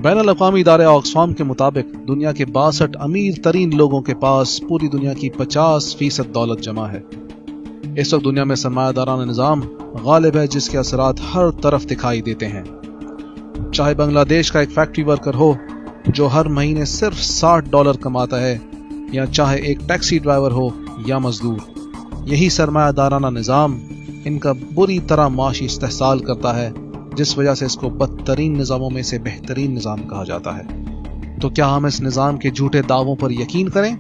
بین الاقوامی ادارے آکسفام کے مطابق دنیا کے 62 امیر ترین لوگوں کے پاس پوری دنیا کی 50% دولت جمع ہے۔ اس وقت دنیا میں سرمایہ دارانہ نظام غالب ہے جس کے اثرات ہر طرف دکھائی دیتے ہیں، چاہے بنگلہ دیش کا ایک فیکٹری ورکر ہو جو ہر مہینے صرف $60 کماتا ہے، یا چاہے ایک ٹیکسی ڈرائیور ہو یا مزدور۔ یہی سرمایہ دارانہ نظام ان کا بری طرح معاشی استحصال کرتا ہے، جس وجہ سے اس کو بدترین نظاموں میں سے بہترین نظام کہا جاتا ہے۔ تو کیا ہم اس نظام کے جھوٹے دعووں پر یقین کریں؟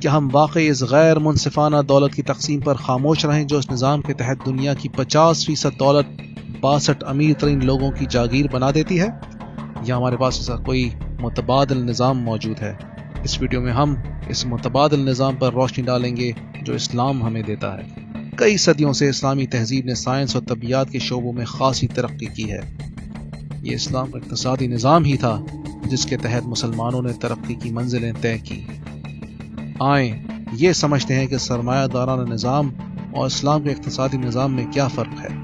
کیا ہم واقعی اس غیر منصفانہ دولت کی تقسیم پر خاموش رہیں جو اس نظام کے تحت دنیا کی 50% دولت 62 امیر ترین لوگوں کی جاگیر بنا دیتی ہے؟ یا ہمارے پاس ایسا کوئی متبادل نظام موجود ہے؟ اس ویڈیو میں ہم اس متبادل نظام پر روشنی ڈالیں گے جو اسلام ہمیں دیتا ہے۔ کئی صدیوں سے اسلامی تہذیب نے سائنس اور طبیعیات کے شعبوں میں خاصی ترقی کی ہے۔ یہ اسلام کا اقتصادی نظام ہی تھا جس کے تحت مسلمانوں نے ترقی کی منزلیں طے کی۔ آئیں یہ سمجھتے ہیں کہ سرمایہ دارانہ نظام اور اسلام کے اقتصادی نظام میں کیا فرق ہے۔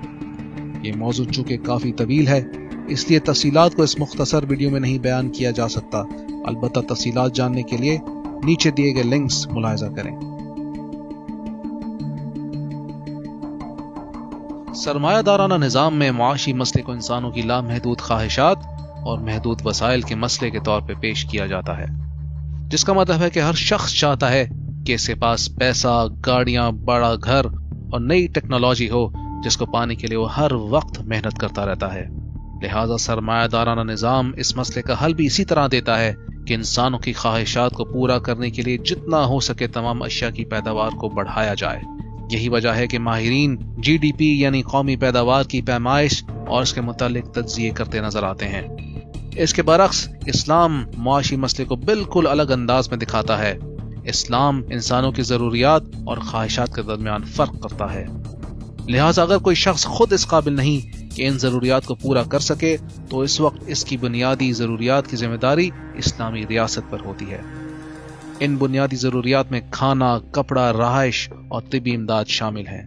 یہ موضوع چونکہ کافی طویل ہے، اس لیے تفصیلات کو اس مختصر ویڈیو میں نہیں بیان کیا جا سکتا، البتہ تفصیلات جاننے کے لیے نیچے دیے گئے لنکس ملاحظہ کریں۔ سرمایہ دارانہ نظام میں معاشی مسئلے کو انسانوں کی لامحدود خواہشات اور محدود وسائل کے مسئلے کے طور پہ پیش کیا جاتا ہے، جس کا مطلب ہے کہ ہر شخص چاہتا ہے کہ اس کے پاس پیسہ، گاڑیاں، بڑا گھر اور نئی ٹیکنالوجی ہو جس کو پانے کے لیے وہ ہر وقت محنت کرتا رہتا ہے۔ لہٰذا سرمایہ دارانہ نظام اس مسئلے کا حل بھی اسی طرح دیتا ہے کہ انسانوں کی خواہشات کو پورا کرنے کے لیے جتنا ہو سکے تمام اشیاء کی پیداوار کو بڑھایا جائے۔ یہی وجہ ہے کہ ماہرین GDP یعنی قومی پیداوار کی پیمائش اور اس کے متعلق تجزیے کرتے نظر آتے ہیں۔ اس کے برعکس اسلام معاشی مسئلے کو بالکل الگ انداز میں دکھاتا ہے۔ اسلام انسانوں کی ضروریات اور خواہشات کے درمیان فرق کرتا ہے۔ لہٰذا اگر کوئی شخص خود اس قابل نہیں کہ ان ضروریات کو پورا کر سکے تو اس وقت اس کی بنیادی ضروریات کی ذمہ داری اسلامی ریاست پر ہوتی ہے۔ ان بنیادی ضروریات میں کھانا، کپڑا، رہائش اور طبی امداد شامل ہیں۔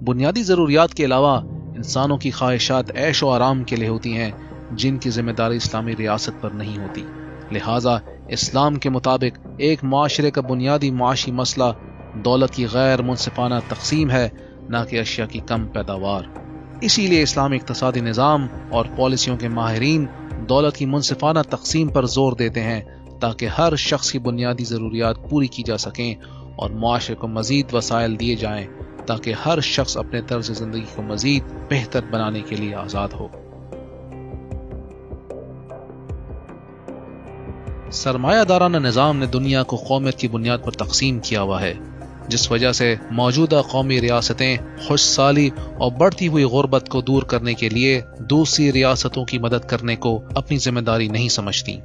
بنیادی ضروریات کے علاوہ انسانوں کی خواہشات عیش و آرام کے لیے ہوتی ہیں جن کی ذمہ داری اسلامی ریاست پر نہیں ہوتی۔ لہٰذا اسلام کے مطابق ایک معاشرے کا بنیادی معاشی مسئلہ دولت کی غیر منصفانہ تقسیم ہے، نہ کہ اشیاء کی کم پیداوار۔ اسی لیے اسلامی اقتصادی نظام اور پالیسیوں کے ماہرین دولت کی منصفانہ تقسیم پر زور دیتے ہیں تاکہ ہر شخص کی بنیادی ضروریات پوری کی جا سکیں اور معاشرے کو مزید وسائل دیے جائیں تاکہ ہر شخص اپنے طرز زندگی کو مزید بہتر بنانے کے لیے آزاد ہو۔ سرمایہ دارانہ نظام نے دنیا کو قومیت کی بنیاد پر تقسیم کیا ہوا ہے، جس وجہ سے موجودہ قومی ریاستیں خوش سالی اور بڑھتی ہوئی غربت کو دور کرنے کے لیے دوسری ریاستوں کی مدد کرنے کو اپنی ذمہ داری نہیں سمجھتی۔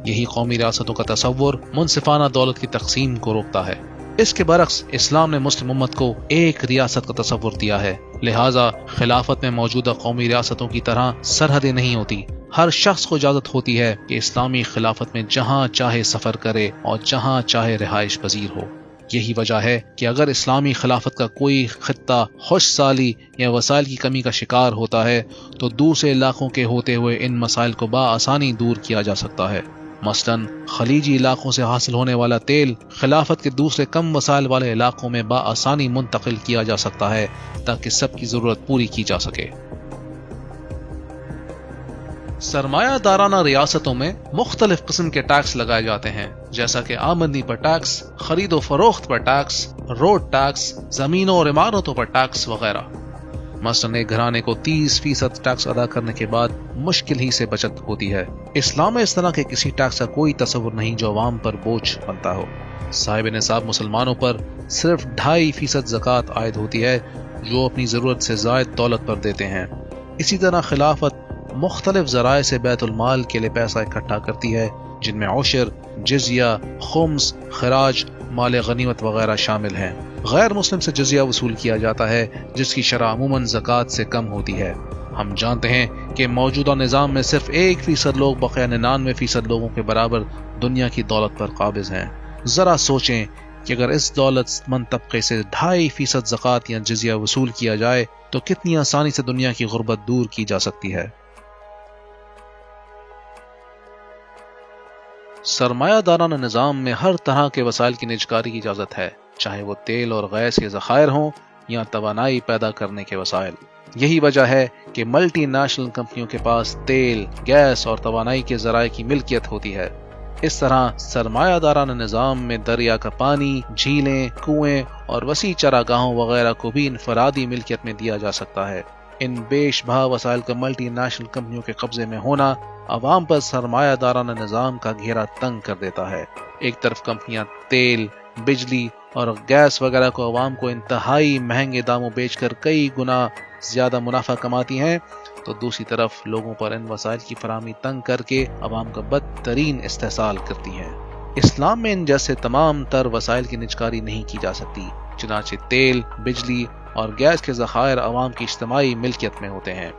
یہی قومی ریاستوں کا تصور منصفانہ دولت کی تقسیم کو روکتا ہے۔ اس کے برعکس اسلام نے مسلم امت کو ایک ریاست کا تصور دیا ہے، لہٰذا خلافت میں موجودہ قومی ریاستوں کی طرح سرحدیں نہیں ہوتی۔ ہر شخص کو اجازت ہوتی ہے کہ اسلامی خلافت میں جہاں چاہے سفر کرے اور جہاں چاہے رہائش پذیر ہو۔ یہی وجہ ہے کہ اگر اسلامی خلافت کا کوئی خطہ خوش سالی یا وسائل کی کمی کا شکار ہوتا ہے تو دوسرے علاقوں کے ہوتے ہوئے ان مسائل کو بآسانی دور کیا جا سکتا ہے۔ مثلاً خلیجی علاقوں سے حاصل ہونے والا تیل خلافت کے دوسرے کم وسائل والے علاقوں میں بآسانی منتقل کیا جا سکتا ہے تاکہ سب کی ضرورت پوری کی جا سکے۔ سرمایہ دارانہ ریاستوں میں مختلف قسم کے ٹیکس لگائے جاتے ہیں، جیسا کہ آمدنی پر ٹیکس، خرید و فروخت پر ٹیکس، روڈ ٹیکس، زمینوں اور عمارتوں پر ٹیکس وغیرہ۔ مثلاً ایک گھرانے کو 30% ٹیکس ادا کرنے کے بعد مشکل ہی سے بچت ہوتی ہے۔ اسلام میں اس طرح کے کسی ٹیکس کا کوئی تصور نہیں جو عوام پر بوجھ بنتا ہو۔ صاحب نصاب مسلمانوں پر صرف 2.5% زکوٰۃ عائد ہوتی ہے جو اپنی ضرورت سے زائد دولت پر دیتے ہیں۔ اسی طرح خلافت مختلف ذرائع سے بیت المال کے لیے پیسہ اکٹھا کرتی ہے جن میں عشر، جزیہ، خمس، خراج، مال غنیمت وغیرہ شامل ہیں۔ غیر مسلم سے جزیہ وصول کیا جاتا ہے جس کی شرح عموماً زکوٰۃ سے کم ہوتی ہے۔ ہم جانتے ہیں کہ موجودہ نظام میں صرف 1% لوگ بقیہ 99% لوگوں کے برابر دنیا کی دولت پر قابض ہیں۔ ذرا سوچیں کہ اگر اس دولت مند طبقے سے 2.5% زکوٰۃ یا جزیہ وصول کیا جائے تو کتنی آسانی سے دنیا کی غربت دور کی جا سکتی ہے۔ سرمایہ دارانہ نظام میں ہر طرح کے وسائل کی نجکاری کی اجازت ہے، چاہے وہ تیل اور گیس کے ذخائر ہوں یا توانائی پیدا کرنے کے وسائل۔ یہی وجہ ہے کہ ملٹی نیشنل کمپنیوں کے پاس تیل، گیس اور توانائی کے ذرائع کی ملکیت ہوتی ہے۔ اس طرح سرمایہ دارانہ نظام میں دریا کا پانی، جھیلیں، کنویں اور وسیع چراگاہوں وغیرہ کو بھی انفرادی ملکیت میں دیا جا سکتا ہے۔ ان بیش بہا وسائل کا ملٹی نیشنل کمپنیوں کے قبضے میں ہونا عوام پر سرمایہ دارانہ نظام کا گھیرا تنگ کر دیتا ہے۔ ایک طرف کمپنیاں تیل، بجلی اور گیس وغیرہ کو عوام کو انتہائی مہنگے داموں بیچ کر کئی گنا زیادہ منافع کماتی ہیں، تو دوسری طرف لوگوں پر ان وسائل کی فراہمی تنگ کر کے عوام کا بدترین استحصال کرتی ہیں۔ اسلام میں ان جیسے تمام تر وسائل کی نجکاری نہیں کی جا سکتی، چنانچہ تیل، بجلی اور گیس کے ذخائر عوام کی اجتماعی ملکیت میں ہوتے ہیں۔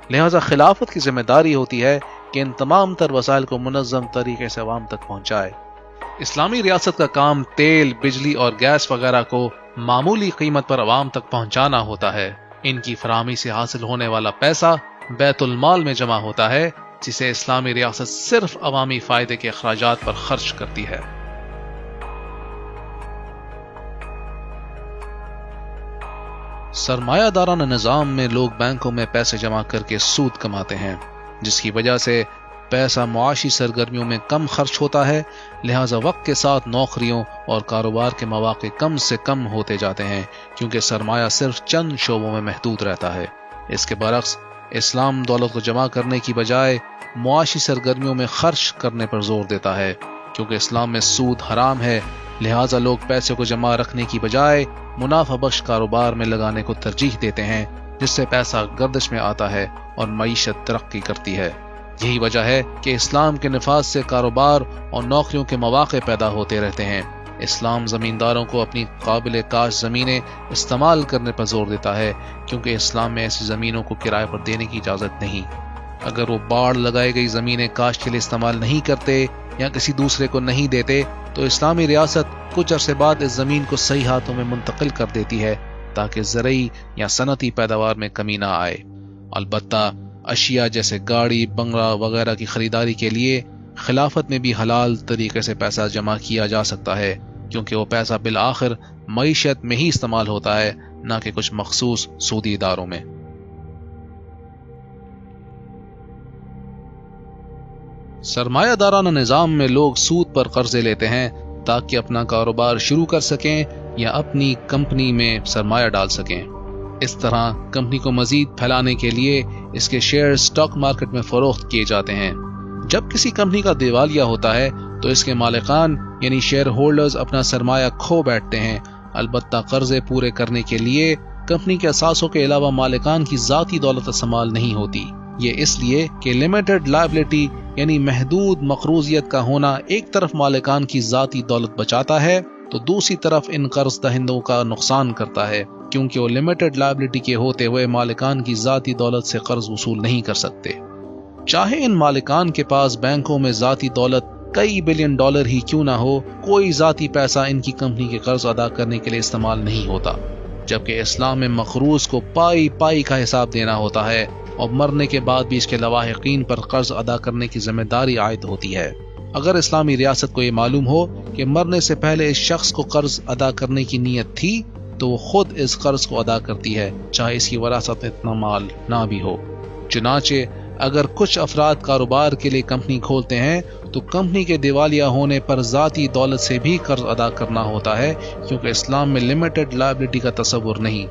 لہذا خلافت کی ذمہ داری ہوتی ہے کہ ان تمام تر وسائل کو منظم طریقے سے عوام تک پہنچائے۔ اسلامی ریاست کا کام تیل، بجلی اور گیس وغیرہ کو معمولی قیمت پر عوام تک پہنچانا ہوتا ہے۔ ان کی فراہمی سے حاصل ہونے والا پیسہ بیت المال میں جمع ہوتا ہے، جسے اسلامی ریاست صرف عوامی فائدے کے اخراجات پر خرچ کرتی ہے۔ سرمایہ دارانہ نظام میں لوگ بینکوں میں پیسے جمع کر کے سود کماتے ہیں، جس کی وجہ سے پیسہ معاشی سرگرمیوں میں کم خرچ ہوتا ہے، لہٰذا وقت کے ساتھ نوکریوں اور کاروبار کے مواقع کم سے کم ہوتے جاتے ہیں، کیونکہ سرمایہ صرف چند شعبوں میں محدود رہتا ہے۔ اس کے برعکس اسلام دولت کو جمع کرنے کی بجائے معاشی سرگرمیوں میں خرچ کرنے پر زور دیتا ہے، کیونکہ اسلام میں سود حرام ہے، لہٰذا لوگ پیسے کو جمع رکھنے کی بجائے منافع بخش کاروبار میں لگانے کو ترجیح دیتے ہیں، جس سے پیسہ گردش میں آتا ہے اور معیشت ترقی کرتی ہے۔ یہی وجہ ہے کہ اسلام کے نفاذ سے کاروبار اور نوکریوں کے مواقع پیدا ہوتے رہتے ہیں۔ اسلام زمینداروں کو اپنی قابل کاشت زمینیں استعمال کرنے پر زور دیتا ہے، کیونکہ اسلام میں ایسی زمینوں کو کرائے پر دینے کی اجازت نہیں۔ اگر وہ باڑ لگائی گئی زمینیں کاشت کے لیے استعمال نہیں کرتے یا کسی دوسرے کو نہیں دیتے تو اسلامی ریاست کچھ عرصے بعد اس زمین کو صحیح ہاتھوں میں منتقل کر دیتی ہے تاکہ زرعی یا صنعتی پیداوار میں کمی نہ آئے۔ البتہ اشیاء جیسے گاڑی، بنگلہ وغیرہ کی خریداری کے لیے خلافت میں بھی حلال طریقے سے پیسہ جمع کیا جا سکتا ہے، کیونکہ وہ پیسہ بالآخر معیشت میں ہی استعمال ہوتا ہے، نہ کہ کچھ مخصوص سودی اداروں میں۔ سرمایہ دارانہ نظام میں لوگ سود پر قرضے لیتے ہیں تاکہ اپنا کاروبار شروع کر سکیں یا اپنی کمپنی میں سرمایہ ڈال سکیں۔ اس طرح کمپنی کو مزید پھیلانے کے لیے اس کے شیئر اسٹاک مارکیٹ میں فروخت کیے جاتے ہیں۔ جب کسی کمپنی کا دیوالیہ ہوتا ہے تو اس کے مالکان یعنی شیئر ہولڈرز اپنا سرمایہ کھو بیٹھتے ہیں، البتہ قرضے پورے کرنے کے لیے کمپنی کے اثاثوں کے علاوہ مالکان کی ذاتی دولت استعمال نہیں ہوتی۔ یہ اس لیے کہ لمیٹڈ لائبلٹی یعنی محدود مقروضیت کا ہونا ایک طرف مالکان کی ذاتی دولت بچاتا ہے تو دوسری طرف ان قرض دہندوں کا نقصان کرتا ہے، کیونکہ وہ لمیٹڈ لائبلٹی کے ہوتے ہوئے مالکان کی ذاتی دولت سے قرض وصول نہیں کر سکتے۔ چاہے ان مالکان کے پاس بینکوں میں ذاتی دولت کئی بلین ڈالر ہی کیوں نہ ہو، کوئی ذاتی پیسہ ان کی کمپنی کے قرض ادا کرنے کے لیے استعمال نہیں ہوتا، جبکہ اسلام میں مقروض کو پائی پائی کا حساب دینا ہوتا ہے اور مرنے کے بعد بھی اس کے لواحقین پر قرض ادا کرنے کی ذمہ داری عائد ہوتی ہے۔ اگر اسلامی ریاست کو یہ معلوم ہو کہ مرنے سے پہلے اس شخص کو قرض ادا کرنے کی نیت تھی تو وہ خود اس قرض کو ادا کرتی ہے، چاہے اس کی وراثت میں اتنا مال نہ بھی ہو۔ چنانچہ اگر کچھ افراد کاروبار کے لیے کمپنی کھولتے ہیں تو کمپنی کے دیوالیہ ہونے پر ذاتی دولت سے بھی قرض ادا کرنا ہوتا ہے، کیونکہ اسلام میں لمیٹڈ لائبلٹی کا تصور نہیں۔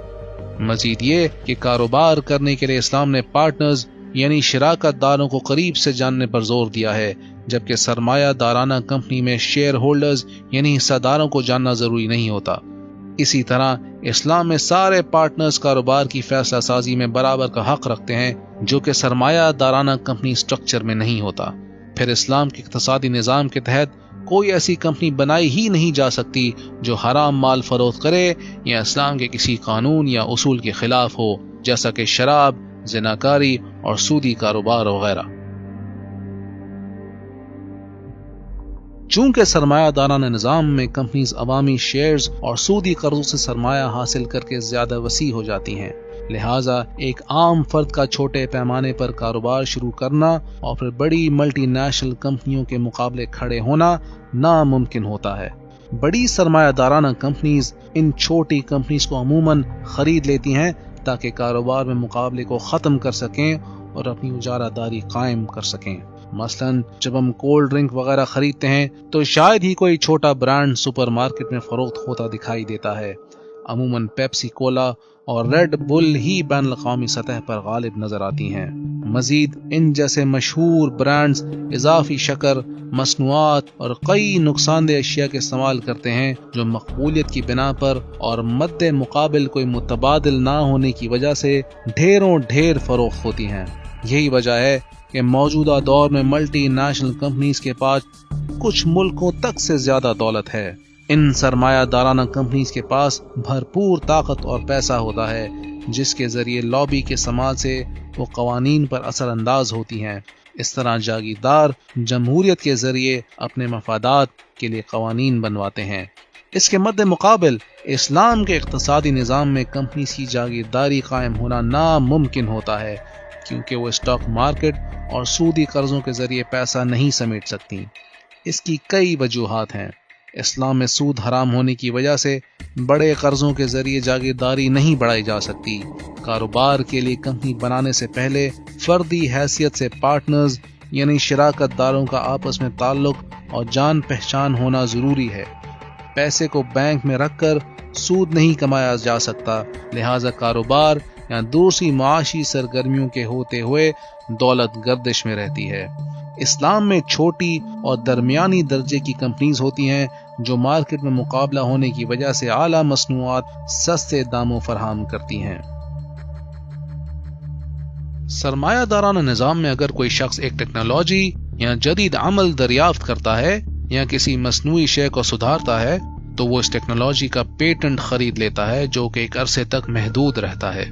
مزید یہ کہ کاروبار کرنے کے لیے اسلام نے پارٹنرز یعنی شراکت داروں کو قریب سے جاننے پر زور دیا ہے، جبکہ سرمایہ دارانہ کمپنی میں شیئر ہولڈرز یعنی حصہ داروں کو جاننا ضروری نہیں ہوتا۔ اسی طرح اسلام میں سارے پارٹنرز کاروبار کی فیصلہ سازی میں برابر کا حق رکھتے ہیں، جو کہ سرمایہ دارانہ کمپنی سٹرکچر میں نہیں ہوتا۔ پھر اسلام کے اقتصادی نظام کے تحت کوئی ایسی کمپنی بنائی ہی نہیں جا سکتی جو حرام مال فروخت کرے یا اسلام کے کسی قانون یا اصول کے خلاف ہو، جیسا کہ شراب، زناکاری اور سودی کاروبار وغیرہ۔ چونکہ سرمایہ دارانہ نظام میں کمپنیز عوامی شیئرز اور سودی قرضوں سے سرمایہ حاصل کر کے زیادہ وسیع ہو جاتی ہیں، لہٰذا ایک عام فرد کا چھوٹے پیمانے پر کاروبار شروع کرنا اور پھر بڑی ملٹی نیشنل کمپنیوں کے مقابلے کھڑے ہونا ناممکن ہوتا ہے۔ بڑی سرمایہ دارانہ کمپنیز ان چھوٹی کمپنیز کو عموماً خرید لیتی ہیں تاکہ کاروبار میں مقابلے کو ختم کر سکیں اور اپنی اجارہ داری قائم کر سکیں۔ مثلاً جب ہم کولڈ ڈرنک وغیرہ خریدتے ہیں تو شاید ہی کوئی چھوٹا برانڈ سپر مارکیٹ میں فروخت ہوتا دکھائی دیتا ہے۔ عموماً پیپسی کولا اور ریڈ بل ہی بین الاقوامی سطح پر غالب نظر آتی ہیں۔ مزید ان جیسے مشہور برانڈز اضافی شکر، مصنوعات اور کئی نقصان دہ اشیاء کے استعمال کرتے ہیں جو مقبولیت کی بنا پر اور مد مقابل کوئی متبادل نہ ہونے کی وجہ سے ڈھیر فروخت ہوتی ہیں۔ یہی وجہ ہے کہ موجودہ دور میں ملٹی نیشنل کمپنیز کے پاس کچھ ملکوں تک سے زیادہ دولت ہے۔ ان سرمایہ دارانہ کمپنیز کے پاس بھرپور طاقت اور پیسہ ہوتا ہے جس کے ذریعے لابی کے سماج سے وہ قوانین پر اثر انداز ہوتی ہیں۔ اس طرح جاگیردار جمہوریت کے ذریعے اپنے مفادات کے لیے قوانین بنواتے ہیں۔ اس کے مد مقابل اسلام کے اقتصادی نظام میں کمپنیز کی جاگیرداری قائم ہونا ناممکن ہوتا ہے کیونکہ وہ اسٹاک مارکیٹ اور سودی قرضوں کے ذریعے پیسہ نہیں سمیٹ سکتی۔ اس کی کئی وجوہات ہیں۔ اسلام میں سود حرام ہونے کی وجہ سے بڑے قرضوں کے ذریعے جاگیرداری نہیں بڑھائی جا سکتی۔ کاروبار کے لیے کمپنی بنانے سے پہلے فردی حیثیت سے پارٹنرز یعنی شراکت داروں کا آپس میں تعلق اور جان پہچان ہونا ضروری ہے۔ پیسے کو بینک میں رکھ کر سود نہیں کمایا جا سکتا، لہٰذا کاروبار یا دوسری معاشی سرگرمیوں کے ہوتے ہوئے دولت گردش میں رہتی ہے۔ اسلام میں چھوٹی اور درمیانی درجے کی کمپنیز ہوتی ہیں جو مارکیٹ میں مقابلہ ہونے کی وجہ سے اعلیٰ مصنوعات سستے داموں فراہم کرتی ہیں۔ سرمایہ دارانہ نظام میں اگر کوئی شخص ایک ٹیکنالوجی یا جدید عمل دریافت کرتا ہے یا کسی مصنوعی شے کو سدھارتا ہے تو وہ اس ٹیکنالوجی کا پیٹنٹ خرید لیتا ہے جو کہ ایک عرصے تک محدود رہتا ہے،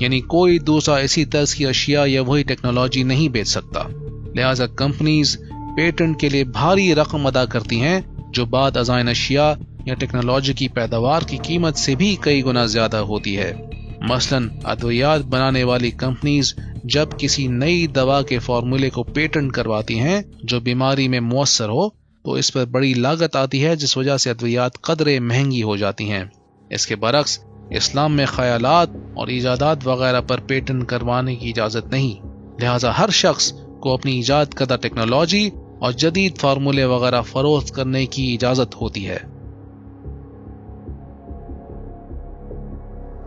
یعنی کوئی دوسرا اسی طرز کی اشیاء یا وہی ٹیکنالوجی نہیں بیچ سکتا۔ لہٰذا کمپنیز پیٹنٹ کے لیے بھاری رقم ادا کرتی ہیں جو بعد ازاں اشیاء یا ٹیکنالوجی کی پیداوار کی قیمت سے بھی کئی گنا زیادہ ہوتی ہے۔ مثلاً ادویات بنانے والی کمپنیز جب کسی نئی دوا کے فارمولے کو پیٹنٹ کرواتی ہیں جو بیماری میں مؤثر ہو تو اس پر بڑی لاگت آتی ہے جس وجہ سے ادویات قدرے مہنگی ہو جاتی ہیں۔ اس کے برعکس اسلام میں خیالات اور ایجادات وغیرہ پر پیٹنٹ کروانے کی اجازت نہیں، لہٰذا ہر شخص کو اپنی ایجاد کردہ ٹیکنالوجی اور جدید فارمولے وغیرہ فروخت کرنے کی اجازت ہوتی ہے۔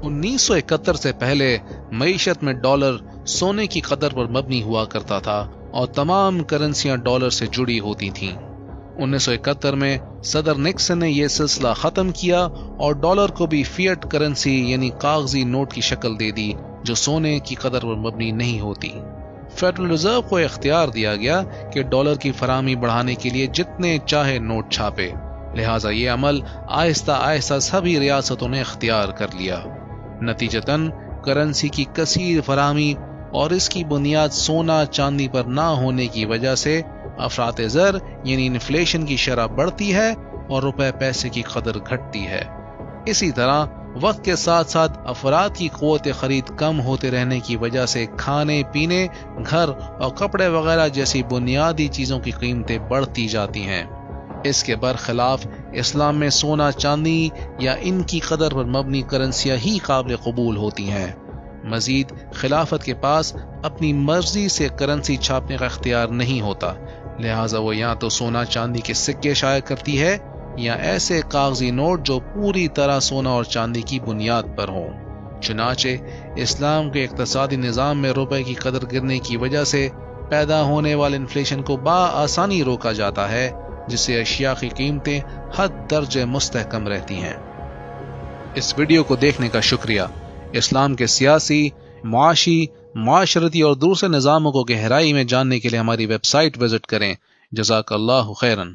1971 سے پہلے معیشت میں ڈالر سونے کی قدر پر مبنی ہوا کرتا تھا اور تمام کرنسیاں ڈالر سے جڑی ہوتی تھیں۔ 1971 میں صدر نکسن نے یہ سلسلہ ختم کیا اور ڈالر کو بھی فیٹ کرنسی یعنی کاغذی نوٹ کی شکل دے دی جو سونے کی قدر پر مبنی نہیں ہوتی۔ فیڈرل ریزرو کو اختیار دیا گیا کہ ڈالر کی فراہمی بڑھانے کے لیے جتنے چاہے نوٹ چھاپے، لہٰذا یہ عمل آہستہ آہستہ سبھی ریاستوں نے اختیار کر لیا۔ نتیجتاً کرنسی کی کثیر فراہمی اور اس کی بنیاد سونا چاندی پر نہ ہونے کی وجہ سے افراط زر یعنی انفلیشن کی شرح بڑھتی ہے اور روپے پیسے کی قدر گھٹتی ہے۔ اسی طرح وقت کے ساتھ ساتھ افراد کی قوت خرید کم ہوتے رہنے کی وجہ سے کھانے پینے، گھر اور کپڑے وغیرہ جیسی بنیادی چیزوں کی قیمتیں بڑھتی جاتی ہیں۔ اس کے برخلاف اسلام میں سونا چاندی یا ان کی قدر پر مبنی کرنسیاں ہی قابل قبول ہوتی ہیں۔ مزید خلافت کے پاس اپنی مرضی سے کرنسی چھاپنے کا اختیار نہیں ہوتا، لہٰذا وہ یا تو سونا چاندی کے سکے شائع کرتی ہے یا ایسے کاغذی نوٹ جو پوری طرح سونا اور چاندی کی بنیاد پر ہوں۔ چنانچہ اسلام کے اقتصادی نظام میں روپے کی قدر گرنے کی وجہ سے پیدا ہونے والے انفلیشن کو بآسانی روکا جاتا ہے، جس سے اشیاء کی قیمتیں حد درجے مستحکم رہتی ہیں۔ اس ویڈیو کو دیکھنے کا شکریہ۔ اسلام کے سیاسی، معاشی، معاشرتی اور دوسرے نظاموں کو گہرائی میں جاننے کے لیے ہماری ویب سائٹ وزٹ کریں۔ جزاک اللہ خیرن۔